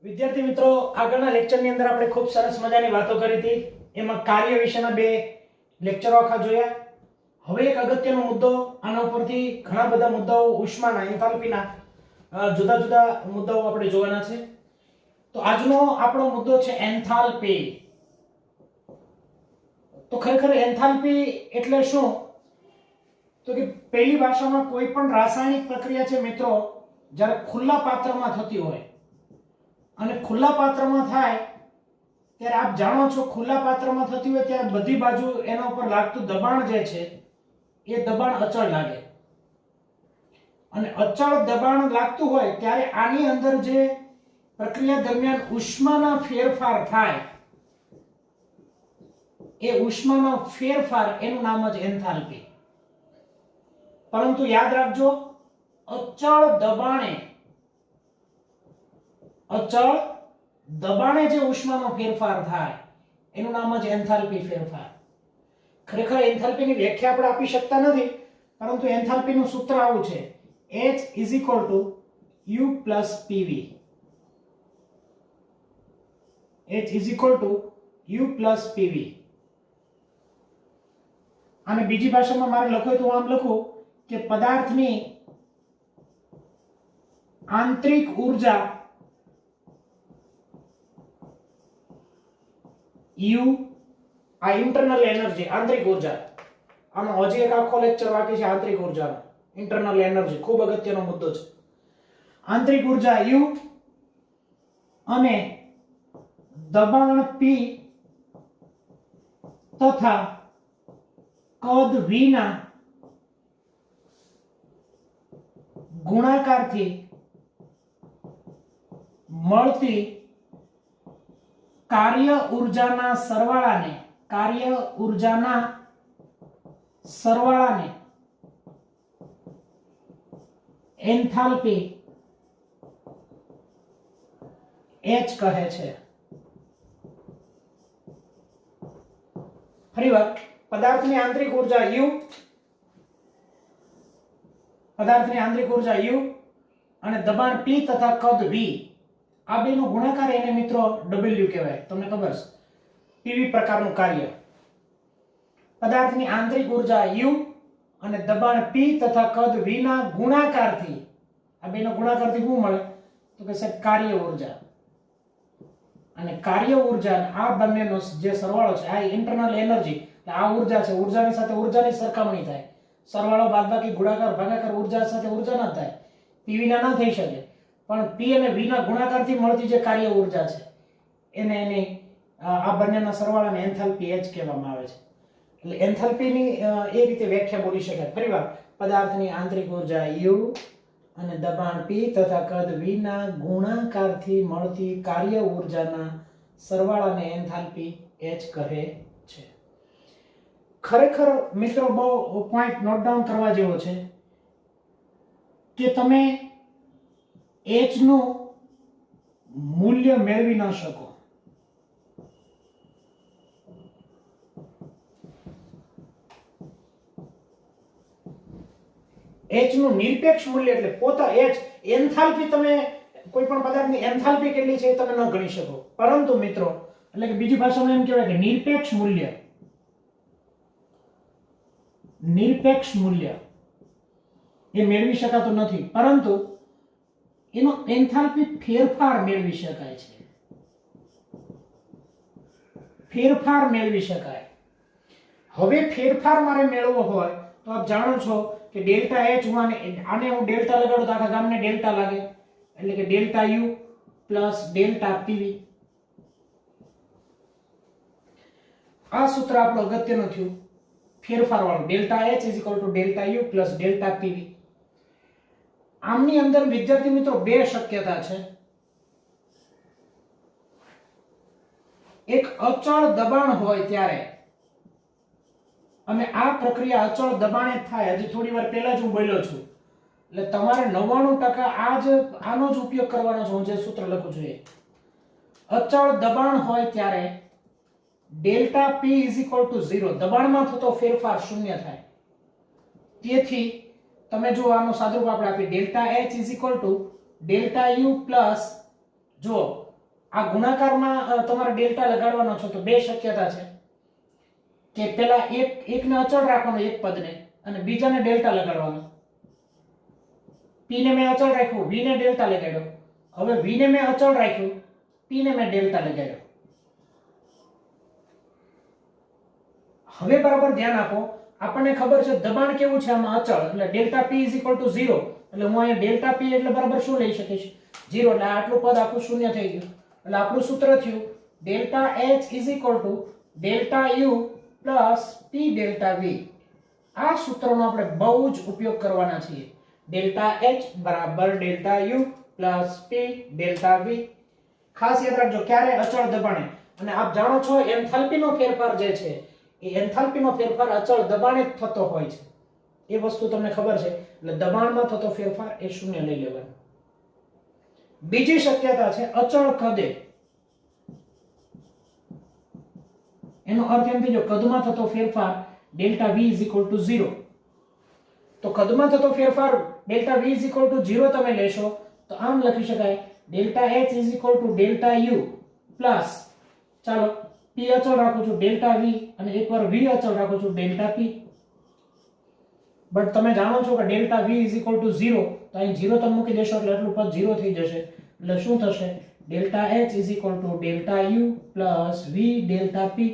વિદ્યાર્થી મિત્રો, આગળના લેક્ચરની અંદર આપણે ખૂબ સરસ મજાની વાતો કરી હતી. એમાં કાર્ય વિશેના બે લેક્ચરો આખા જોયા. હવે એક અગત્યનો મુદ્દો, આના ઉપરથી ઘણા બધા મુદ્દાઓ ઉષ્માના એન્થાલ્પીના જુદા જુદા મુદ્દાઓ આપણે જોવાના છે. તો આજનો આપણો મુદ્દો છે એન્થાલ્પી. તો ખરેખર એન્થાલ્પી એટલે શું? તો કે પહેલી ભાષામાં કોઈ પણ રાસાયણિક પ્રક્રિયા છે મિત્રો, જ્યારે ખુલ્લા પાત્રમાં થતી હોય અને ખુલ્લા પાત્રમાં થાય ત્યારે આપ જાણો છો, ખુલ્લા પાત્રમાં થતી હોય ત્યારે બધી બાજુ એના ઉપર લાગતું દબાણ જે છે એ દબાણ અચળ લાગે. અને અચળ દબાણ લાગતું હોય ત્યારે આની અંદર જે પ્રક્રિયા દરમિયાન ઉષ્માના ફેરફાર થાય, એ ઉષ્માનો ફેરફાર એનું નામ જ એન્થાલ્પી. પરંતુ યાદ રાખજો, અચળ દબાણે જે ઉષ્માનો ફેરફાર થાય એનું નામ જ એન્થાલ્પી ફેરફાર. ખરેખર એન્થાલ્પીની વ્યાખ્યા આપણે આપી શકતા નથી, પરંતુ એન્થાલ્પીનું સૂત્ર આવું છે: H = U + PV. H = U + PV. અને બીજી ભાષામાં મારે લખવું હોય તો હું આમ લખું કે પદાર્થની આંતરિક ઊર્જા U, આ ઇન્ટરનલ એનર્જી, આંતરિક ઊર્જા. આનો હજી એક આખો લેક્ચર બાકી છે આંતરિક ઊર્જાનો. ઇન્ટરનલ એનર્જી ખૂબ અગત્યનો મુદ્દો છે. આંતરિક ઊર્જા U અને દબાણ P તથા કદ V ના ગુણાકારથી મળતી કાર્ય ઊર્જાના સરવાળાને એન્થાલ્પી H કહે છે. ફરીવાર, પદાર્થની આંતરિક ઊર્જા U અને દબાણ P તથા કદ V, આ બેનો ગુણાકાર એને મિત્રો W કહેવાય. તમને ખબર છે, PV પ્રકારનું કાર્ય. પદાર્થની આંતરિક ઊર્જા U અને દબાણ P તથા કદ V ના ગુણાકારથી, આ બેનો ગુણાકારથી શું મળે? તો કે સાહેબ કાર્ય ઊર્જા. અને કાર્ય ઊર્જા આ બંનેનો જે સરવાળો છે, આ ઇન્ટરનલ એનર્જી, આ ઊર્જા છે, ઊર્જાની સાથે ઊર્જાની સરખામણી થાય. સરવાળો બાદબાકી ગુણાકાર ભાગાકાર ઊર્જા સાથે ઊર્જા ના થાય, PV ના ન થઈ શકે. પણ P અને V ના ગુણાકારથી મળતી જે કાર્ય ઊર્જા છે એને આ બંનેના સરવાળાને એન્થાલ્પી H કહેવામાં આવે છે. એટલે એન્થાલ્પીની એ રીતે વ્યાખ્યા બોલી શકાય. ફરીવાર, પદાર્થની આંતરિક ઊર્જા U અને દબાણ P તથા કદ V ના ગુણાકારથી મળતી કાર્ય ઊર્જાના સરવાળાને એન્થાલ્પી H કહે છે. ખરેખર મિત્રો બહુ પોઈન્ટ નોટ ડાઉન કરવા જેવો છે કે તમે H નું મૂલ્ય મેળવી ન શકો. H નું નિરપેક્ષ મૂલ્ય એટલે પોતા H, એન્થાલ્પી, તમે કોઈ પણ પદાર્થની એન્થાલ્પી કેટલી છે એ તમે ન ગણી શકો. પરંતુ મિત્રો, એટલે કે બીજી ભાષામાં એમ કહેવાય કે નિરપેક્ષ મૂલ્ય એ મેળવી શકાતું નથી, પરંતુ એનો એન્થાલ્પી ફેરફાર મેળવી શકાય છે. હવે ફેરફાર મારે મેળવવો હોય તો આપ જાણો છો કે ડેલ્ટા H, આને હું ડેલ્ટા લગાડું તો આખા ગામને ડેલ્ટા લાગે, એટલે કે delta U plus delta PV. આ સૂત્ર આપણું અગત્યનું થયું, ફેરફાર વાળું. Delta H = delta U plus delta PV. આમની અંદર વિદ્યાર્થી મિત્રો બે શક્યતા છે. એક અચળ દબાણ હોય ત્યારે, અને આ પ્રક્રિયા અચળ દબાણે થાય. હજી થોડી વાર પહેલા જ હું બોલ્યો છું, એટલે તમારે 99% આનો જ ઉપયોગ કરવાનો છે. હું જે સૂત્ર લખું છું એ અચળ દબાણ હોય ત્યારે ડેલ્ટા P = 0, દબાણમાં થતો ફેરફાર શૂન્ય થાય. તેથી તમે જો આનો સાદુરૂપ આપણે આપી, delta H = delta U plus, જો આ ગુણાકારમાં તમારે ડેલ્ટા લગાડવાનો છો તો બે શક્યતા છે કે પેલા એકને અચળ રાખવાનો એક પદને અને બીજાને ડેલ્ટા લગાડવાનો. p ને મેં અચળ રાખ્યું, v ને ડેલ્ટા લગાડ્યો. હવે v ને મેં અચળ રાખ્યું, p ને મેં ડેલ્ટા લગાડ્યો. હવે બરાબર ધ્યાન આપો, આપણને ખબર છે દબાણ કેવું છે આમાં અચળ, એટલે ડેલ્ટા p 0. એટલે હું અહીંયા ડેલ્ટા p એટલે બરાબર શું લઈ શકીશ 0. એટલે આટલું પદ આખું શૂન્ય થઈ ગયું. એટલે આપણું સૂત્ર થયું delta h delta u plus p delta v. આ સૂત્રનો આપણે બહુ જ ઉપયોગ કરવાના છીએ. ડેલ્ટા h બરાબર delta u plus p delta v. ખાસ યાદ રાખજો ક્યારે અચળ દબાણે. અને આપ જાણો છો એન્થાલ્પીનો ફેરફાર જે છે એ એન્થાલ્પીનો ફેરફાર અચળ દબાણે જ થતો હોય છે. એ વસ્તુ તમને ખબર છે. એટલે દબાણમાં થતો ફેરફાર એ શૂન્ય લઈ લેવાનો. બીજી શક્યતા છે અચળ કદે. એનો અર્થ એમ થયો કદમાં થતો ફેરફાર ડેલ્ટા v 0. તો કદમાં થતો ફેરફાર ડેલ્ટા v 0 તમે લેશો તો આમ લખી શકાય delta h delta u plus ચાલો p અચળ રાખું છું ડેલ્ટા v અને એકવાર v અચળ રાખું છું ડેલ્ટા p. બટ તમે જાણો છો કે ડેલ્ટા v 0 તો અહીં 0 તમે મૂકી દેશો એટલે આટલું પદ 0 થઈ જશે. એટલે શું થશે delta h delta u plus v delta p.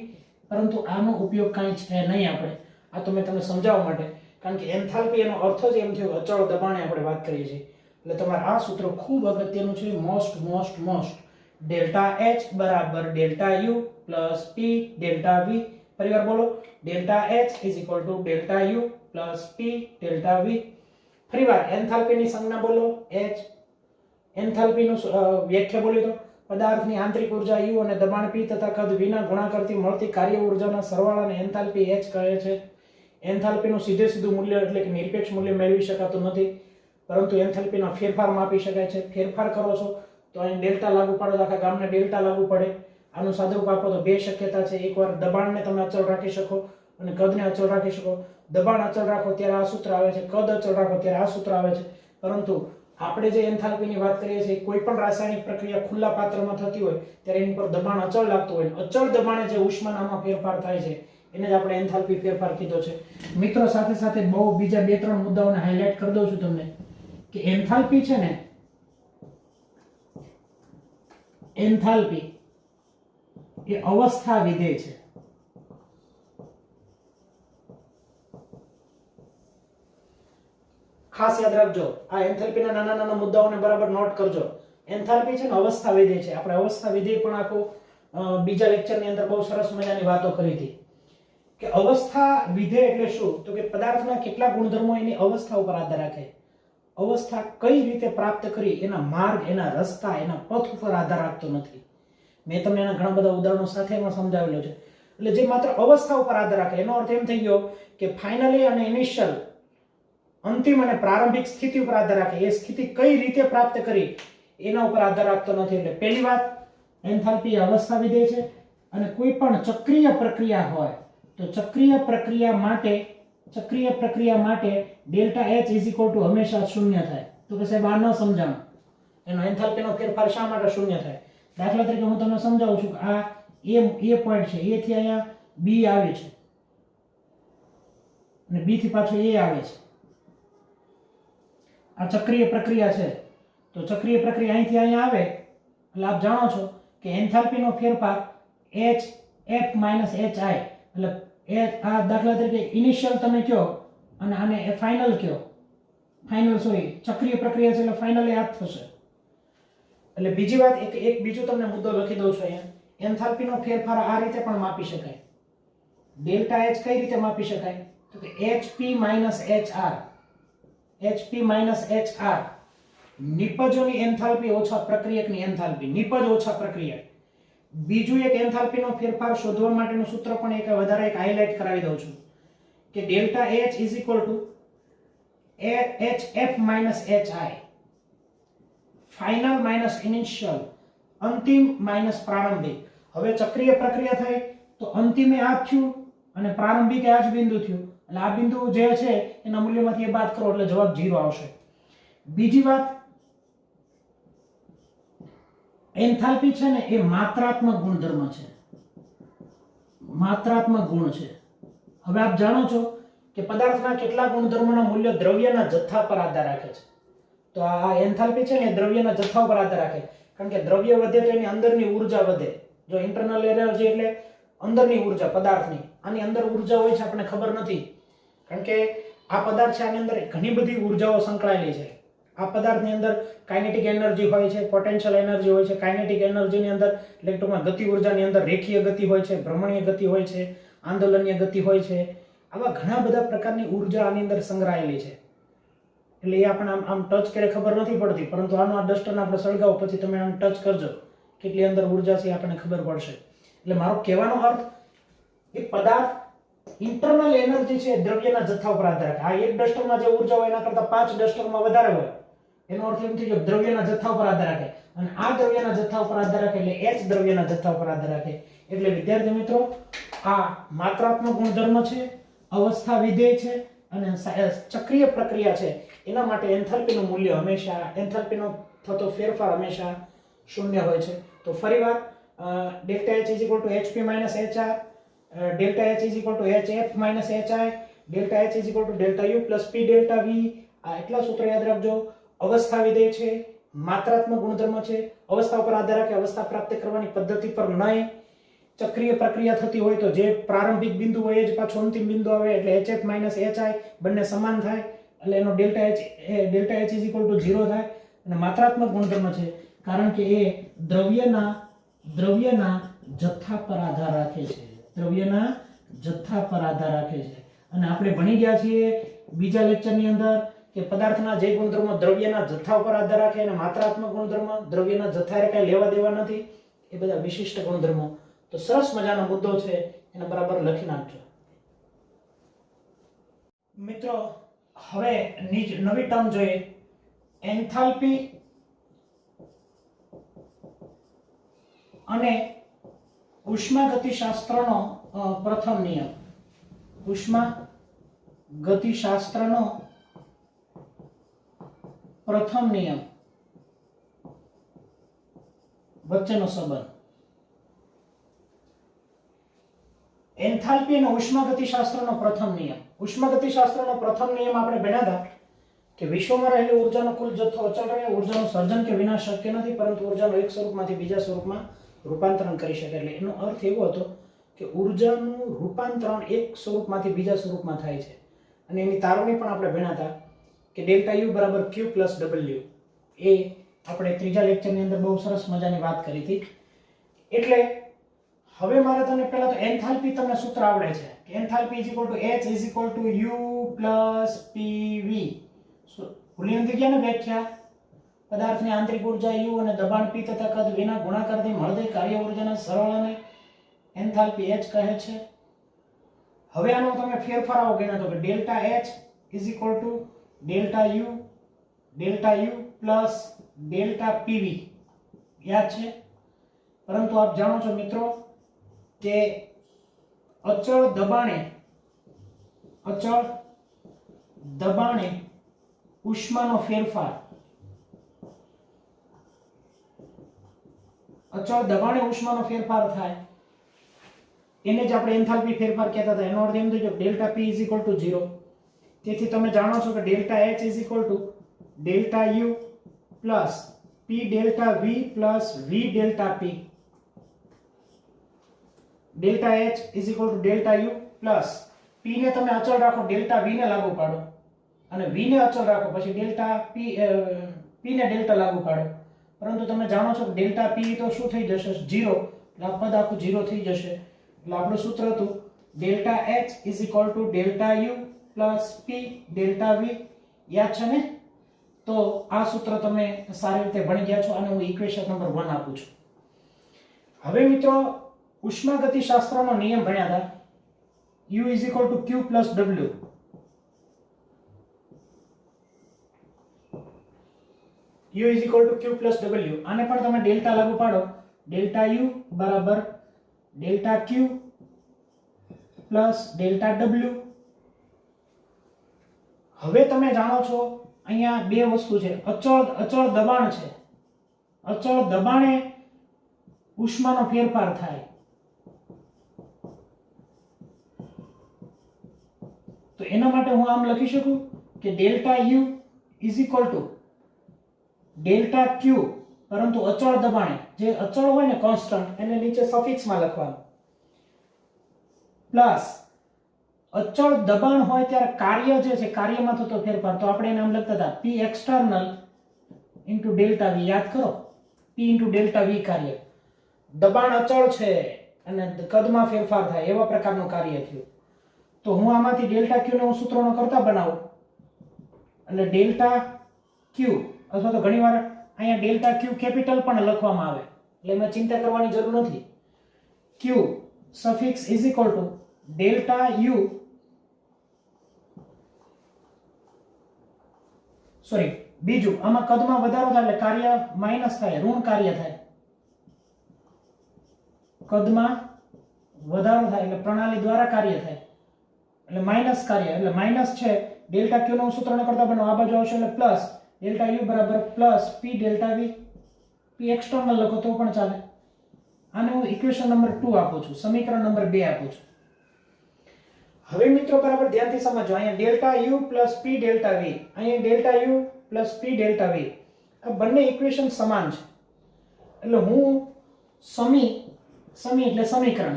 પરંતુ આનો ઉપયોગ કાંઈ છે નહીં આપણે. આ તો મેં તમને સમજાવવા માટે, કારણ કે એન્થાલ્પી એનો અર્થ જ એમ થયો અચળ દબાણે આપણે વાત કરીએ છીએ. એટલે તમારે આ સૂત્ર ખૂબ અગત્યનું છે. મોસ્ટ ડેલ્ટા h બરાબર delta u plus p delta v. ફરીવાર બોલો delta h delta u plus p delta v. ફરીવાર એન્થાલ્પીની સંજ્ઞા બોલો h. એન્થાલ્પીનું વ્યાખ્યા બોલી દો પદાર્થની આંતરિક ઊર્જા u અને દબાણ p તથા કદ v ના ગુણાકારથી મળતી કાર્ય ઊર્જાના સરવાળાને એન્થાલ્પી h કહે છે. એન્થાલ્પીનું સીધું મૂલ્ય એટલે કે નિરપેક્ષ મૂલ્ય મેળવી શકાતું નથી, પરંતુ એન્થાલ્પીના ફેરફાર માપી શકાય છે. ફેરફાર કરો છો તો અહીં ડેલ્ટા લાગુ પાડો તો આખા ગામને ડેલ્ટા લાગુ પડે. આનું સાદુરૂપ આપો તો બે શક્યતા છે. એકવાર દબાણને તમે અચળ રાખી શકો અને કદને અચળ રાખી શકો. દબાણ અચળ રાખો ત્યારે આ સૂત્ર આવે છે, કદ અચળ રાખો ત્યારે આ સૂત્ર આવે છે. પરંતુ આપણે જે એન્થાલ્પીની વાત કરીએ છીએ કોઈ પણ રાસાયણિક પ્રક્રિયા ખુલ્લા પાત્રમાં થતી હોય ત્યારે એની પર દબાણ અચળ લાગતું હોય. અચળ દબાણે જે ઉષ્માનામાં ફેરફાર થાય છે એને જ આપણે એન્થાલ્પી ફેરફાર કીધો છે. મિત્રો સાથે સાથે બહુ બીજા બે ત્રણ મુદ્દાઓને હાઇલાઇટ કરી દઉં છું તમને કે એન્થાલ્પી છે ને, એન્થાલ્પી એ અવસ્થા વિધેય છે. ખાસ યાદ રાખજો આ એન્થાલ્પીના નાના નાના મુદ્દાઓને બરાબર નોટ કરજો. એન્થાલ્પી છે ને અવસ્થા વિધેય છે. આપણે અવસ્થા વિધેય પણ આખો બીજા લેક્ચરની અંદર બહુ સરસ મજાની વાતો કરી હતી કે અવસ્થા વિધેય એટલે શું, તો કે પદાર્થના કેટલા ગુણધર્મો એની અવસ્થા ઉપર આધાર રાખે. અવસ્થા કઈ રીતે પ્રાપ્ત કરી એના માર્ગ, એના રસ્તા, એના પથ ઉપર આધાર રાખતો નથી. મેં તમને એના ઘણા બધા ઉદાહરણો સાથે એમાં સમજાવેલો છે. એટલે જે માત્ર અવસ્થા ઉપર આધાર રાખે એનો અર્થ એમ થઈ ગયો કે ફાઇનલી અને ઇનિશિયલ, અંતિમ અને પ્રારંભિક સ્થિતિ ઉપર આધાર રાખે. એ સ્થિતિ કઈ રીતે પ્રાપ્ત કરી એના ઉપર આધાર રાખતો નથી. એટલે પહેલી વાત એન્થાલ્પી અવસ્થા વિધેય છે. અને કોઈ પણ ચક્રીય પ્રક્રિયા હોય તો ચક્રીય પ્રક્રિયા માટે ડેલ્ટા h હંમેશા શૂન્ય થાય. તો કે સાહેબ આ ન સમજાણું, એનો એન્થાલ્પીનો ફેરફાર શા માટે શૂન્ય થાય. દાખલા તરીકે હું તમને સમજાવું છું કે આ એ પોઈન્ટ છે, a થી અહીંયા b આવે છે અને b થી પાછો a આવે છે. આ ચક્રીય પ્રક્રિયા છે. તો ચક્રીય પ્રક્રિયા અહીંથી અહીંયા આવે એટલે આપ જાણો છો કે એન્થાલ્પીનો ફેરફાર h f - hi. એટલે આ દાખલા તરીકે ઇનિશિયલ તમે કહો અને આને ફાઇનલ કહો. ફાઇનલ સોરી ચક્રીય પ્રક્રિયા છે એટલે ફાઇનલ એ આ થશે. એટલે બીજી વાત એક બીજો તમને મુદ્દો લખી દઉં છું અહીંયા. એન્થાલ્પીનો ફેરફાર આ રીતે પણ માપી શકાય. ડેલ્ટા h કઈ રીતે માપી શકાય, તો કે hp - hr. hp - hr નિપજોની enthalpy ઓછા પ્રક્રિયકની એન્થાલ્પી. નિપજ ઓછા પ્રક્રિયક. બીજું એક એન્થાલ્પીનો ફેરફાર શોધવા માટેનું સૂત્ર પણ એક વધારે એક હાઇલાઇટ કરાવી દઉં છું કે delta h hf - hi. Final minus initial, અંતિમ માઇનસ પ્રારંભિક. હવે ચક્રીય પ્રક્રિયા થઈ તો અંતિમે આ થયું અને પ્રારંભિકે આ જ બિંદુ થયું. એટલે આ બિંદુ જે છે એના મૂલ્યમાંથી એ બાદ કરો એટલે જવાબ 0 આવશે. બીજી વાત એન્થાલ્પી છે ને એ માત્રાત્મક ગુણધર્મ છે, માત્રાત્મક ગુણ છે. હવે આપ જાણો છો કે પદાર્થના કેટલા ગુણધર્મોના મૂલ્ય દ્રવ્યના જથ્થા પર આધાર રાખે છે. તો આ એન્થાલ્પી છે ને એ દ્રવ્યના જથ્થા પર આધાર રાખે, કારણ કે દ્રવ્ય વધે તો એની અંદરની ઊર્જા વધે. જો ઇન્ટરનલ એનર્જી એટલે અંદરની ઊર્જા પદાર્થની, આની અંદર ઊર્જા હોય છે આપણને ખબર નથી, કારણ કે આ પદાર્થ છે આની અંદર ઘણી બધી ઊર્જાઓ સંકળાયેલી છે. આ પદાર્થની અંદર કાઇનેટિક એનર્જી હોય છે, પોટેન્શિયલ એનર્જી હોય છે. કાઇનેટિક એનર્જીની અંદર એટલે ટૂંકમાં ગતિ ઊર્જાની અંદર રેખીય ગતિ હોય છે, ભ્રમણીય ગતિ હોય છે, આંદોલનીય ગતિ હોય છે. આવા ઘણા બધા પ્રકારની ઊર્જા આની અંદર સંગ્રહાયેલી છે. એટલે એ આપણે આમ ટચ કરે ખબર નથી પડતી, પરંતુ આનો આ ડસ્ટરને આપણે સળગાવો પછી તમે આમ ટચ કરજો કેટલી અંદર ઊર્જા છે આપણને ખબર પડશે. એટલે મારો કહેવાનો અર્થ એ પદાર્થ ઇન્ટરનલ એનર્જી છે દ્રવ્યના જથ્થા ઉપર આધાર રાખે. આ એક ડસ્ટરમાં જે ઊર્જા હોય એના કરતાં 5 ડસ્ટરમાં વધારે હોય, એનો અર્થ એમ થયો કે દ્રવ્યના જથ્થા ઉપર આધાર રાખે. અને આ દ્રવ્યના જથ્થા ઉપર આધાર રાખે એટલે h દ્રવ્યના જથ્થા ઉપર આધાર રાખે. એટલે વિદ્યાર્થી મિત્રો, આ માત્રાત્મક ગુણધર્મ છે, અવસ્થા વિધેય છે અને ચક્રીય પ્રક્રિયા છે. એના માટે એન્થાલ્પીનું મૂલ્ય હંમેશા, એન્થાલ્પીનો થતો ફેરફાર હંમેશા શૂન્ય હોય છે. તો ફરીવાર delta h hp hr, delta h hf hi, delta h delta u p delta v. આ એટલા સૂત્રો યાદ રાખજો. અવસ્થા વિધેય છે, માત્રાત્મક ગુણધર્મ છે, અવસ્થા ઉપર આધાર રાખે, અવસ્થા પ્રાપ્ત કરવાની પદ્ધતિ પર નહીં. ચક્રીય પ્રક્રિયા થતી હોય તો જે પ્રારંભિક બિંદુ હોય એ જ પાછો અંતિમ બિંદુ આવે, એટલે hf hi બંને સમાન થાય, એટલે એનો ડેલ્ટા h 0 થાય. અને માત્રાત્મક ગુણધર્મ છે કારણ કે એ દ્રવ્યના જથ્થા પર આધાર રાખે છે, દ્રવ્યના જથ્થા પર આધાર રાખે છે. અને આપણે ભણી ગયા છીએ બીજા લેક્ચરની અંદર કે પદાર્થના જે ગુણધર્મો દ્રવ્યના જથ્થા ઉપર આધાર રાખે અને માત્રાત્મક ગુણધર્મ દ્રવ્યના જથ્થાએ કઈ લેવા દેવા નથી, એ બધા વિશિષ્ટ ગુણધર્મો. તો સરસ મજાનો મુદ્દો છે, એને બરાબર લખી નાખજો મિત્રો. હવે નવી ટર્મ જોઈએ, એન્થાલ્પી અને ઉષ્માગતિશાસ્ત્રનો પ્રથમ નિયમ. ઉષ્માગતિશાસ્ત્રનો પ્રથમ નિયમ વચ્ચેનો સંબંધ. એન્થાલ્પી અને ઉષ્માગતિશાસ્ત્રનો પ્રથમ નિયમ. ઉષ્માગતિશાસ્ત્રનો પ્રથમ નિયમ આપણે ભણ્યા હતા કે વિશ્વમાં રહેલી ઊર્જાનો કુલ જથ્થો અચળ રહે. ઊર્જાનું સર્જન કે વિનાશ શક્ય નથી, પરંતુ ઊર્જાનું એક સ્વરૂપમાંથી બીજા સ્વરૂપમાં રૂપાંતરણ કરી શકે. એટલે એનો અર્થ એવો હતો કે ઊર્જાનું રૂપાંતરણ એક સ્વરૂપમાંથી બીજા સ્વરૂપમાં થાય છે. અને એની તારવણી પણ આપણે ભણ્યા હતા કે ડેલ્ટા યુ બરાબર ક્યુ પ્લસ ડબલ્યુ. એ આપણે ત્રીજા લેક્ચરની અંદર બહુ સરસ મજાની વાત કરી હતી. એટલે હવે મારે તમને પહેલા તો એન્થાલ્પી તમને સૂત્ર આવડે છે કે એન્થાલ્પી h u pv. ભૂલી નથી ગયા ને વ્યાખ્યા? પદાર્થની આંતરિક ઊર્જા u અને દબાણ p તથા કદ વિના ગુણાકારથી મળતી કાર્ય ઊર્જાના સરવાળાને એન્થાલ્પી h કહે છે. હવે આનો તમે ફેરફારો ગણ્યા તો કે delta h delta u delta pv યાદ છે. પરંતુ આપ જાણો છો મિત્રો કે અચળ દબાણે ઉષ્માનો ફેરફાર, અચળ દબાણે ઉષ્માનો ફેરફાર થાય એને જ આપણે એન્થાલ્પી ફેરફાર કહેતા હતા. એનો અર્થ એમ થયો ડેલ્ટા p 0. તેથી તમે જાણો છો કે delta h delta u plus p delta v plus v delta p. Delta h delta u plus p ને તમે અચળ રાખો, ડેલ્ટા v ને લાગુ પાડો, અને v ને અચળ રાખો, પછી ડેલ્ટા p ને ડેલ્ટા લાગુ પાડો. પરંતુ તમે જાણો છો કે ડેલ્ટા p તો શું થઈ જશે? 0. એટલે આ પદ આખું 0 થઈ જશે. એટલે આપણું સૂત્ર હતું delta h delta u plus p delta v. યાદ છે ને? તો આ સૂત્ર તમે સારી રીતે ભણી ગયા છો અને હું ઇક્વેશન નંબર 1 આપું છું. હવે મિત્રો ઉષ્માગતિશાસ્ત્રનો નિયમ ભણ્યા હતા u q plus w. u q plus w. આને પણ તમે ડેલ્ટા લાગુ પાડો, ડેલ્ટા u બરાબર delta q plus delta w. હવે તમે જાણો છો અહીંયા બે વસ્તુ છે. અચળ દબાણ છે. અચળ દબાણે ઉષ્માનો ફેરફાર થાય તો એના માટે હું આમ લખી શકું કે delta you is equal to delta ક્યુ, પરંતુ અચળ દબાણે, જે અચળ હોય ને કોન્સ્ટન્ટ, એને નીચે સફિક્સમાં લખવાનું, પ્લસ અચળ દબાણ હોય ત્યારે કાર્ય જે છે, કાર્યમાં થતો ફેરફાર, તો આપણે એને આમ લખતા હતા P external into delta V. યાદ કરો, P ઇન્ટુ ડેલ્ટા V કાર્ય. દબાણ અચળ છે અને કદમાં ફેરફાર થાય એવા પ્રકારનું કાર્ય થયું. તો હું આમાંથી ડેલ્ટા ક્યુ ને હું સૂત્રોનો કરતા બનાવું, એટલે ડેલ્ટા ક્યુ, અથવા તો ઘણીવાર અહીંયા ડેલ્ટા ક્યુ કેપિટલ પણ લખવામાં આવે, એટલે એમાં ચિંતા કરવાની જરૂર નથી. Q suffix is equal to delta U, sorry બીજું, આમાં કદમાં વધારો થાય એટલે કાર્ય માઈનસ થાય, ઋણ કાર્ય થાય. કદમાં વધારો થાય એટલે પ્રણાલી દ્વારા કાર્ય થાય, એટલે માઈનસ કાર્ય, એટલે માઈનસ છે ડેલ્ટા ક્યુ નું સૂત્રને કરતા બનાવો, આ બાજુ આવશે એટલે પ્લસ ડેલ્ટા યુ બરાબર plus P delta V. P external લખો તો પણ ચાલે. આને હું ઇક્વેશન નંબર 2 આપું છું, સમીકરણ નંબર 2 આપું છું. હવે મિત્રો બરાબર ધ્યાનથી સમજો, અહીંયા delta U plus P delta V, અહીંયા delta U plus P delta V, આ બંને ઇક્વેશન સમાન છે. એટલે હું સમી એટલે સમીકરણ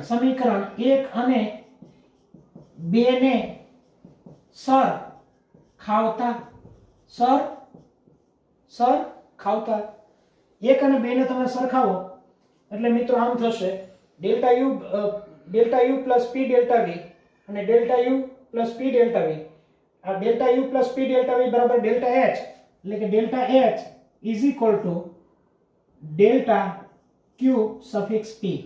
1 અને 2 ને સર ખાવતા 1 અને 2 ને તમે સરખાવો એટલે મિત્રો આમ થશે delta U plus P delta V અને delta U plus P delta V. આ delta U plus P delta V બરાબર ડેલ્ટા એચ, એટલે કે delta H is equal to delta Q suffix P.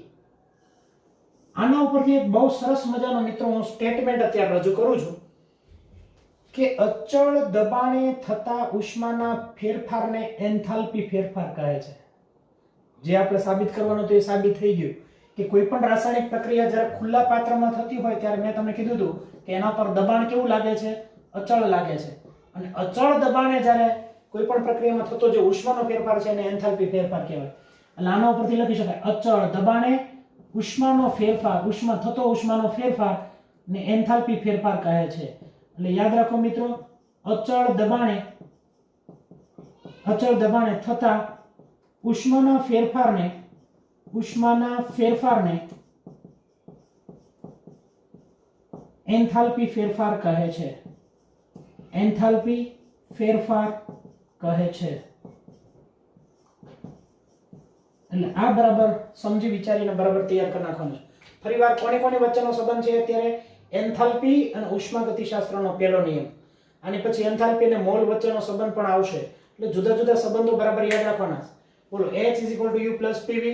આના ઉપરથી એક બહુ સરસ મજાનો મિત્રો હું સ્ટેટમેન્ટ અત્યારે રજૂ કરું છું કે અચળ દબાણે થતા ઉષ્માના ફેરફારને એન્થાલ્પી ફેરફાર કહે છે. જે આપણે સાબિત કરવાનું તો એ સાબિત થઈ ગયું કે કોઈ પણ રાસાયણિક પ્રક્રિયા જ્યારે ખુલ્લા પાત્રમાં થતી હોય ત્યારે મેં તમને કીધું હતું કે એના પર દબાણ કેવું લાગે છે, અચળ લાગે છે. અને અચળ દબાણે જ્યારે કોઈ પણ પ્રક્રિયામાં થતો જે ઉષ્માનો ફેરફાર છે એને એન્થાલ્પી ફેરફાર કહેવાય. એટલે આના ઉપરથી લખી શકાય અચળ દબાણે ઉષ્માનો ફેરફાર, ઉષ્માનો ફેરફાર ને એન્થાલ્પી ફેરફાર કહે છે. એટલે યાદ રાખો મિત્રો, અચળ દબાણે થતા ઉષ્માના ફેરફારને એન્થાલ્પી ફેરફાર કહે છે. એન્થાલ્પી ફેરફાર કહે છે. એટલે આ બરાબર સમજી વિચારીને બરાબર તૈયાર કરી નાખવાનું છે. ફરીવાર કોની વચ્ચેનો સંબંધ છે અત્યારે? એન્થાલ્પી અને ઉષ્માગતિશાસ્ત્રનો પહેલો નિયમ. આની પછી એન્થાલ્પી અને મોલ વચ્ચેનો સંબંધ પણ આવશે. એટલે જુદા જુદા સંબંધો બરાબર યાદ રાખવાના. બોલો, H = U + PV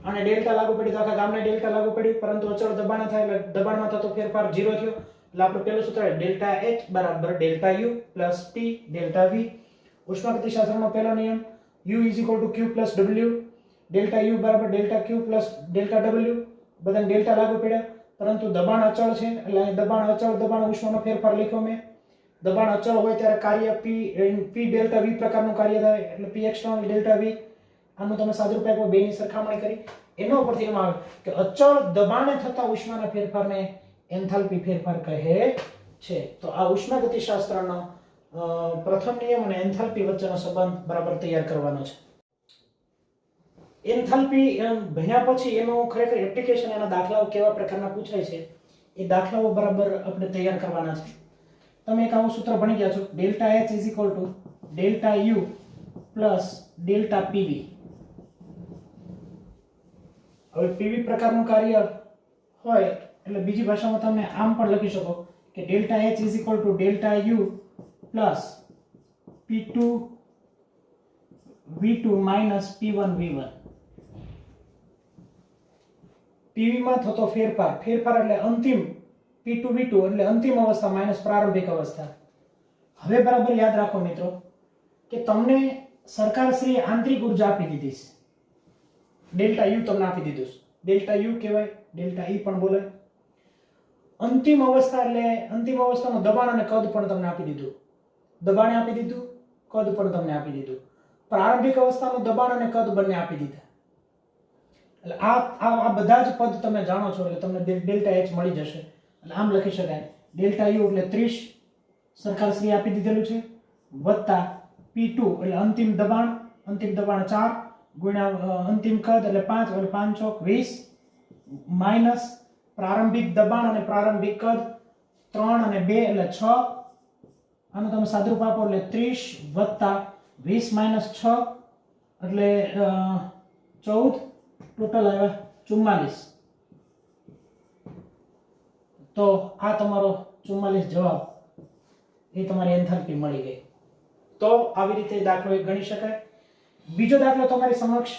અને ડેલ્ટા લાગુ પડી તો આખા ગામને ડેલ્ટા લાગુ પડી, પરંતુ અચળ દબાણ થાય એટલે દબાણમાં થતો ફેરફાર 0 થયો. એટલે આપણું પહેલું સૂત્ર ડેલ્ટા H બરાબર delta U + P delta V. ઉષ્માગતિશાસ્ત્રનો પહેલો નિયમ U = Q + W, delta U બરાબર ડેલ્ટા Q + ડેલ્ટા W. બધાને ડેલ્ટા લાગુ પડ્યા, પરંતુ દબાણ અચળ છે એટલે અચળ દબાણ ઉષ્માનો ફેરફાર લખ્યો મેં. દબાણ અચળ હોય ત્યારે કાર્ય P ડેલ્ટા V પ્રકારનું કાર્ય થાય, એટલે P એક્સટર્નલ ડેલ્ટા V. આનું તમે સાદુરૂપ આપ્યું, બેની સરખામણી કરી, એના ઉપરથી એમ આવે કે અચળ દબાણે થતા ઉષ્માના ફેરફારને એન્થાલ્પી ફેરફાર કહે છે. તો આ ઉષ્માગતિશાસ્ત્રનો પ્રથમ નિયમ અને એન્થાલ્પી વચ્ચેનો સંબંધ બરાબર તૈયાર કરવાનો છે. એન્થાલ્પી ભણ્યા પછી એનું ખરેખર એપ્લિકેશન, એના દાખલાઓ કેવા પ્રકારના પૂછાય છે એ દાખલાઓ બરાબર આપણે તૈયાર કરવાના છે. તમે એક આવું સૂત્ર ભણી ગયા છો, delta H = delta U + delta PV. હવે PV પ્રકારનું કાર્ય હોય એટલે બીજી ભાષામાં તમે આમ પણ લખી શકો કે delta H = delta U + P2 V2 - P1 V1. PV માં થતો ફેરફાર એટલે અંતિમ P2 V2 એટલે અંતિમ અવસ્થા માઇનસ પ્રારંભિક અવસ્થા. હવે બરાબર યાદ રાખો મિત્રો કે તમને સરકારશ્રીએ આંતરિક ઉર્જા આપી દીધી છે. ડેલ્ટા U તમને આપી દીધું છે. ડેલ્ટા U કહેવાય, ડેલ્ટા E પણ બોલાય. અંતિમ અવસ્થા એટલે અંતિમ અવસ્થાનું દબાણ અને કદ પણ તમને આપી દીધું. દબાણે આપી દીધું, કદ પણ તમને આપી દીધું. પ્રારંભિક અવસ્થાનું દબાણ અને કદ બંને આપી દીધા. એટલે આ બધા જ પદ તમે જાણો છો એટલે તમને ડેલ્ટા એચ મળી જશે. એટલે આમ લખી શકાય ડેલ્ટા યુ એટલે 30 સરકારશ્રી આપી દીધેલું છે વત્તા P2 એટલે અંતિમ દબાણ 4 ગુણ્યા અંતિમ કદ એટલે 5 એટલે 5 ચોક 20 માઈનસ પ્રારંભિક દબાણ અને પ્રારંભિક કદ 3 અને 2 એટલે 6 આનો તમે સાદરૂપ આપો એટલે 30 વત્તા 20 માઈનસ 6 એટલે 14 ટોટલ આવ્યા 44. તો આ તમારો 44 જવાબ એ તમારી એન્થાલ્પી મળી ગઈ. તો આવી રીતે દાખલો એક ગણી શકાય. બીજો દાખલો તમારી સમક્ષ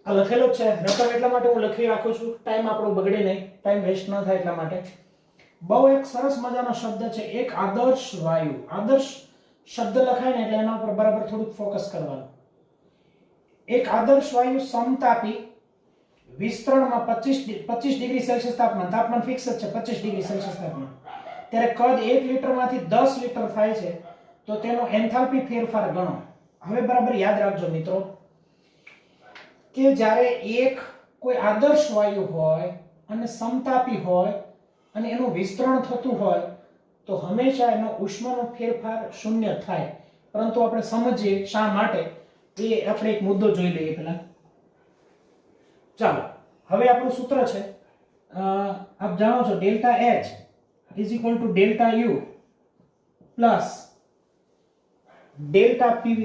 આ લખેલો જ છે. રકમ એટલા માટે હું લખી રાખું છું ટાઈમ આપણો બગડે નહીં, ટાઈમ વેસ્ટ ન થાય એટલા માટે. બહુ એક સરસ મજાનો શબ્દ છે એક આદર્શ વાયુ. આદર્શ શબ્દ લખાય ને એટલે એના ઉપર બરાબર થોડુંક ફોકસ કરવાનું. એક આદર્શ વાયુ સમતાપી વિસ્તરણમાં 25 ડિગ્રી સેલ્સિયસ તાપમાન ફિક્સ જ છે 25 ડિગ્રી સેલ્સિયસ તાપમાન, ત્યારે કદ 1 લિટરમાંથી 10 લિટર થાય છે તો તેનો એન્થાલ્પી ફેરફાર ગણો. હવે બરાબર યાદ રાખજો મિત્રો કે જ્યારે એક કોઈ આદર્શ વાયુ હોય અને સમતાપી હોય અને એનું વિસ્તરણ થતું હોય તો હંમેશા એનો ઉષ્માનો ફેરફાર શૂન્ય થાય. પરંતુ આપણે સમજીએ શા માટે એ આપણે એક મુદ્દો જોઈ લઈએ પહેલા. ચાલો હવે આપણું સૂત્ર છે આપ જાણો છો delta H is equal to delta U plus delta PV.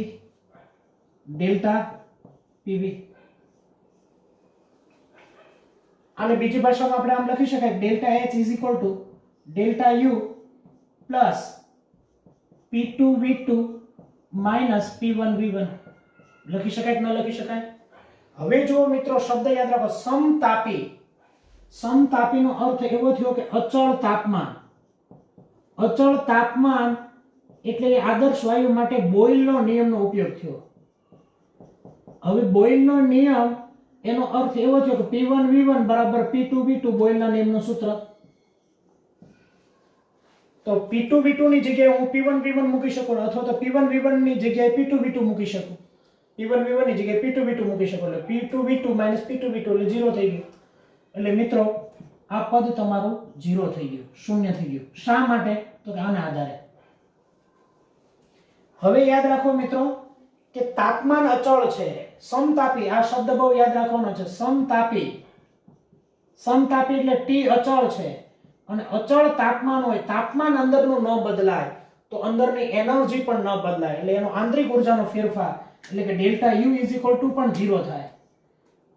અને બીજી ભાષામાં આપણે આમ લખી શકાય delta H is equal to delta U plus P2V2 minus P1V1 લખી શકાય કે ન લખી શકાય? હવે જો મિત્રો શબ્દ યાદ રાખો સમતાપી. સમતાપીનો અર્થ એવો થયો કે અચળ તાપમાન. અચળ તાપમાન એટલે આદર્શ વાયુ માટે બોયલનો નિયમનો ઉપયોગ થયો. હવે બોયલનો નિયમ એનો અર્થ એવો થયો કે P1V1 બરાબર P2V2 બોયલના નિયમનું સૂત્ર. તો P2V2 ની જગ્યાએ હું P1V1 મૂકી શકું અથવા તો P1V1 ની જગ્યાએ P2V2 મૂકી શકું. P1V1 ની જગ્યાએ P2V2 મૂકી શકું એટલે P2V2 P2V2 એટલે 0 થઈ ગયું. એટલે મિત્રો આ પદ તમારું 0 થઈ ગયું, શૂન્ય થઈ ગયું. શા માટે? તો કે આના આધારે. હવે યાદ રાખો મિત્રો કે તાપમાન અચળ છે. સમતાપી આ શબ્દ બહુ યાદ રાખવાનો છે. સમતાપી એટલે T અચળ છે અને અચળ તાપમાન હોય, તાપમાન અંદરનું ન બદલાય તો અંદરની એનર્જી પણ ન બદલાય એટલે એનો આંતરિક ઉર્જાનો ફેરફાર એટલે કે delta U is equal two પણ 0 થાય.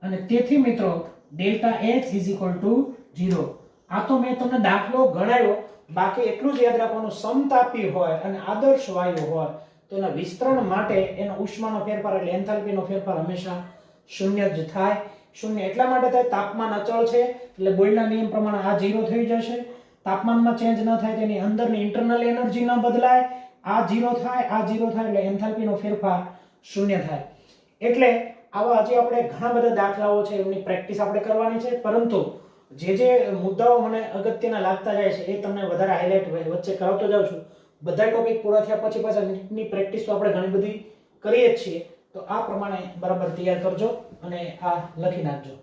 અને તેથી મિત્રો delta H is equal two 0. આ તો મેં તમને દાખલો ગણાયો. બાકી એટલું જ યાદ રાખવાનું સમતાપી હોય અને આદર્શ વાયુ હોય તો એના વિસ્તરણ માટે એનો ઉષ્માનો ફેરફાર એટલે એન્થાલ્પીનો ફેરફાર હંમેશા શૂન્ય જ થાય. શૂન્ય એટલા માટે થાય તાપમાન અચળ છે એટલે બોયલના નિયમ પ્રમાણે આ 0 થઈ જશે. તાપમાનમાં ચેન્જ ન થાય તેની અંદરની ઇન્ટરનલ એનર્જી ન બદલાય. આ 0 થાય, આ 0 થાય એટલે એન્થાલ્પીનો ફેરફાર શૂન્ય થાય. એટલે આવા હજી આપણે ઘણા બધા દાખલાઓ છે એમની પ્રેક્ટિસ આપણે કરવાની છે. પરંતુ જે મુદ્દાઓ મને અગત્યના લાગતા જાય છે એ તમને વધારે હાઇલાઇટ વચ્ચે કરાવતો જાઉં છું. બધા ટોપિક પૂરા થયા પછી પાછા નીટની પ્રેક્ટિસ તો આપણે ઘણી બધી કરીએ જ છીએ. તો આ પ્રમાણે બરાબર તૈયાર કરજો અને આ લખી નાખજો.